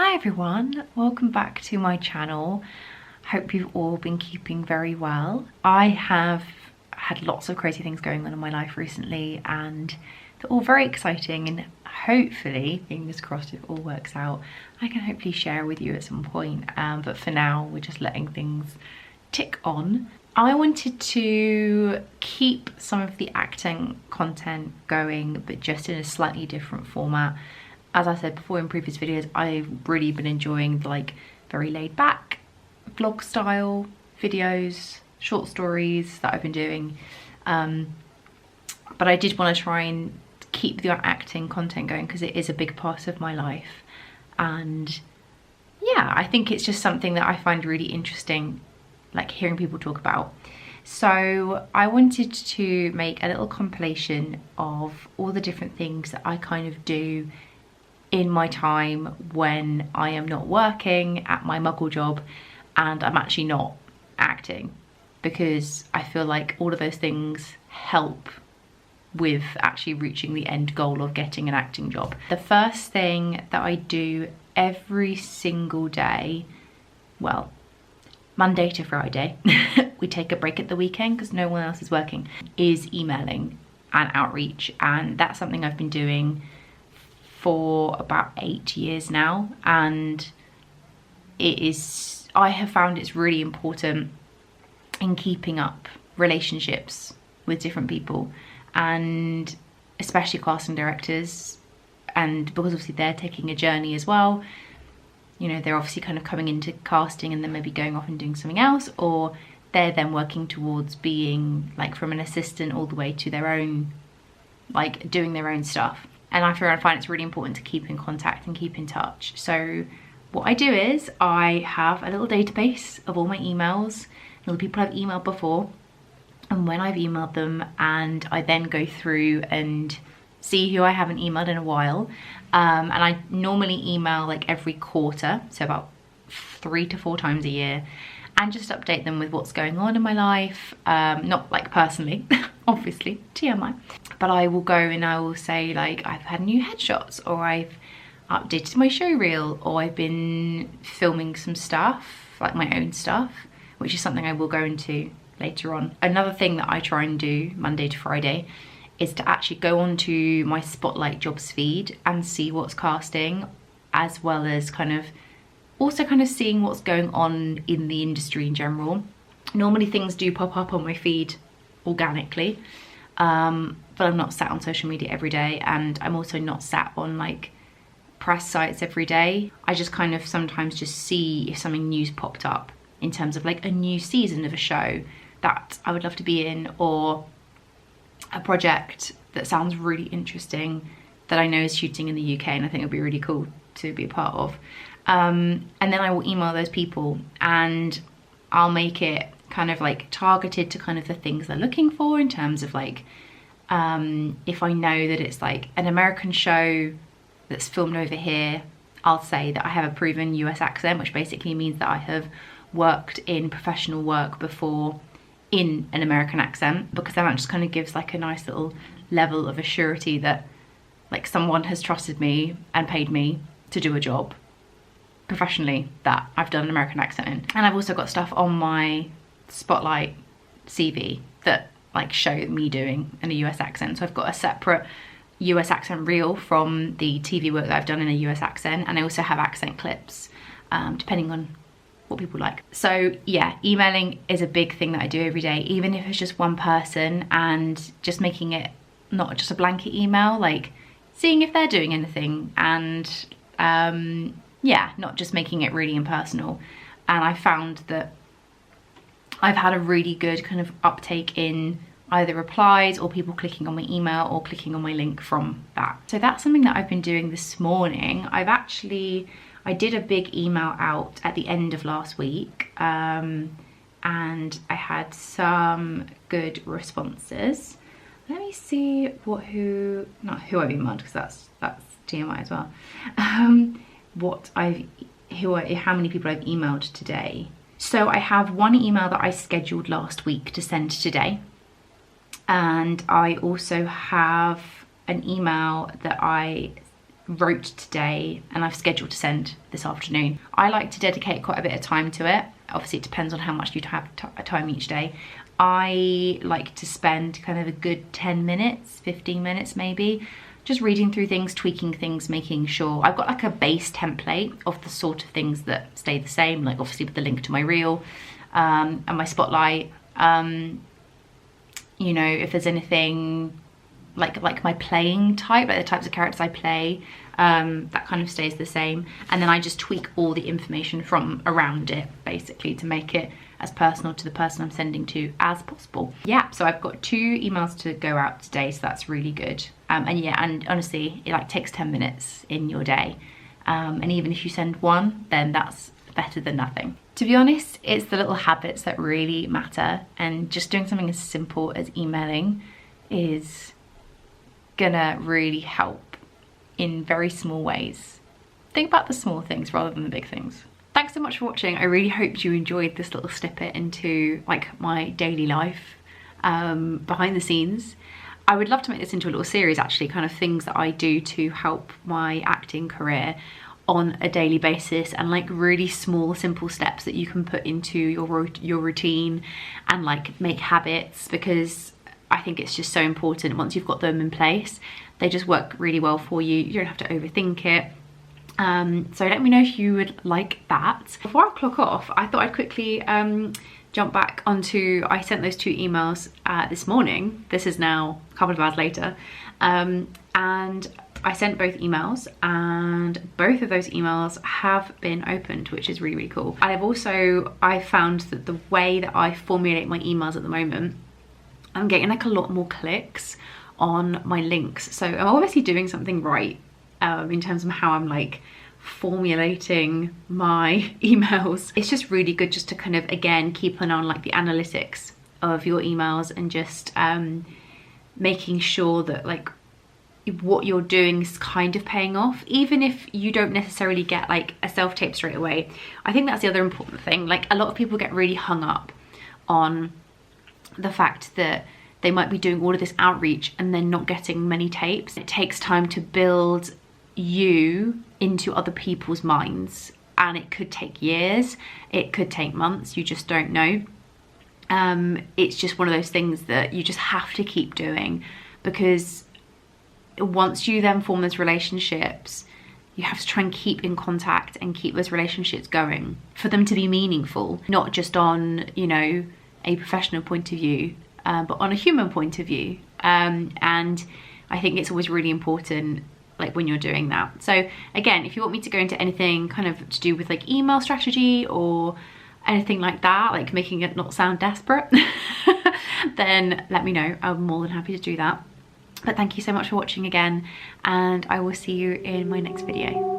Hi everyone, welcome back to my channel. Hope you've all been keeping very well. I have had lots of crazy things going on in my life recently and they're all very exciting, and hopefully, fingers crossed, if it all works out, I can hopefully share with you at some point. But for now, we're just letting things tick on. I wanted to keep some of the acting content going, but just in a slightly different format. As I said before in previous videos, I've really been enjoying the very laid back vlog style videos, short stories that I've been doing. But I did want to try and keep the acting content going because it is a big part of my life. And yeah, I think it's just something that I find really interesting, like hearing people talk about. So I wanted to make a little compilation of all the different things that I kind of do in my time when I am not working at my muggle job and I'm actually not acting, because I feel like all of those things help with actually reaching the end goal of getting an acting job. The first thing that I do every single day, well, Monday to Friday, we take a break at the weekend because no one else is working, is emailing and outreach. And that's something I've been doing for about 8 years now, and I have found it's really important in keeping up relationships with different people, and especially casting directors, and because obviously they're taking a journey as well. You know, they're obviously kind of coming into casting and then maybe going off and doing something else, or they're then working towards being like from an assistant all the way to their own, like doing their own stuff. And I find it's really important to keep in contact and keep in touch. So what I do is I have a little database of all my emails, all the people I've emailed before, and when I've emailed them, and I then go through and see who I haven't emailed in a while. And I normally email like every quarter, so about 3 to 4 times a year, and just update them with what's going on in my life. Not like personally, obviously, TMI. But I will go and I will say like, I've had new headshots, or I've updated my show reel, or I've been filming some stuff, like my own stuff, which is something I will go into later on. Another thing that I try and do Monday to Friday is to actually go onto my Spotlight jobs feed and see what's casting, as well as also seeing what's going on in the industry in general. Normally things do pop up on my feed organically, but I'm not sat on social media every day, and I'm also not sat on like press sites every day. I just sometimes just see if something new's popped up in terms of like a new season of a show that I would love to be in, or a project that sounds really interesting that I know is shooting in the UK and I think it would be really cool to be a part of. And then I will email those people and I'll make it kind of like targeted to kind of the things they're looking for, in terms of like, if I know that it's like an American show that's filmed over here, I'll say that I have a proven US accent, which basically means that I have worked in professional work before in an American accent, because then that just kind of gives like a nice little level of assurity that like someone has trusted me and paid me to do a job professionally that I've done an American accent in. And I've also got stuff on my Spotlight CV that like show me doing in a US accent. So I've got a separate US accent reel from the TV work that I've done in a US accent, and I also have accent clips depending on what people like. So yeah, emailing is a big thing that I do every day, even if it's just one person, and just making it not just a blanket email, like seeing if they're doing anything, and yeah, not just making it really impersonal. And I found that I've had a really good kind of uptake in either replies or people clicking on my email or clicking on my link from that. So that's something that I've been doing this morning. I did a big email out at the end of last week, and I had some good responses. Let me see not who I've emailed, because that's TMI as well. How many people I've emailed today. So I have one email that I scheduled last week to send today, and I also have an email that I wrote today and I've scheduled to send this afternoon. I like to dedicate quite a bit of time to it. Obviously it depends on how much you have time each day. I like to spend kind of a good 10 minutes, 15 minutes maybe, just reading through things, tweaking things, making sure I've got like a base template of the sort of things that stay the same, like obviously with the link to my reel and my spotlight. You know, if there's anything like my playing type, like the types of characters I play, that kind of stays the same. And then I just tweak all the information from around it, basically, to make it as personal to the person I'm sending to as possible. Yeah, so I've got 2 emails to go out today, so that's really good. And yeah, and honestly, it like takes 10 minutes in your day. And even if you send 1, then that's better than nothing. To be honest, it's the little habits that really matter, and just doing something as simple as emailing is gonna really help in very small ways. Think about the small things rather than the big things. Thanks so much for watching. I really hope you enjoyed this little snippet into like my daily life behind the scenes. I would love to make this into a little series, actually, kind of things that I do to help my acting career on a daily basis, and like really small simple steps that you can put into your routine and like make habits, because I think it's just so important. Once you've got them in place, they just work really well for you. You don't have to overthink it. So let me know if you would like that. Before I clock off, I thought I'd quickly jump back onto, I sent those 2 emails this morning. This is now a couple of hours later. And I sent both emails, and both of those emails have been opened, which is really, really cool. I found that the way that I formulate my emails at the moment, I'm getting like a lot more clicks on my links. So I'm obviously doing something right in terms of how I'm like formulating my emails. It's just really good just to kind of, again, keep an eye on like the analytics of your emails, and just making sure that like what you're doing is kind of paying off, even if you don't necessarily get like a self-tape straight away. I think that's the other important thing. Like, a lot of people get really hung up on the fact that they might be doing all of this outreach and then not getting many tapes. It takes time to build you into other people's minds, and it could take years, it could take months, you just don't know. It's just one of those things that you just have to keep doing, because once you then form those relationships, you have to try and keep in contact and keep those relationships going for them to be meaningful, not just on, you know, a professional point of view, but on a human point of view. And I think it's always really important, like, when you're doing that. So again, if you want me to go into anything kind of to do with like email strategy or anything like that, like making it not sound desperate, then let me know. I'm more than happy to do that. But thank you so much for watching again, and I will see you in my next video.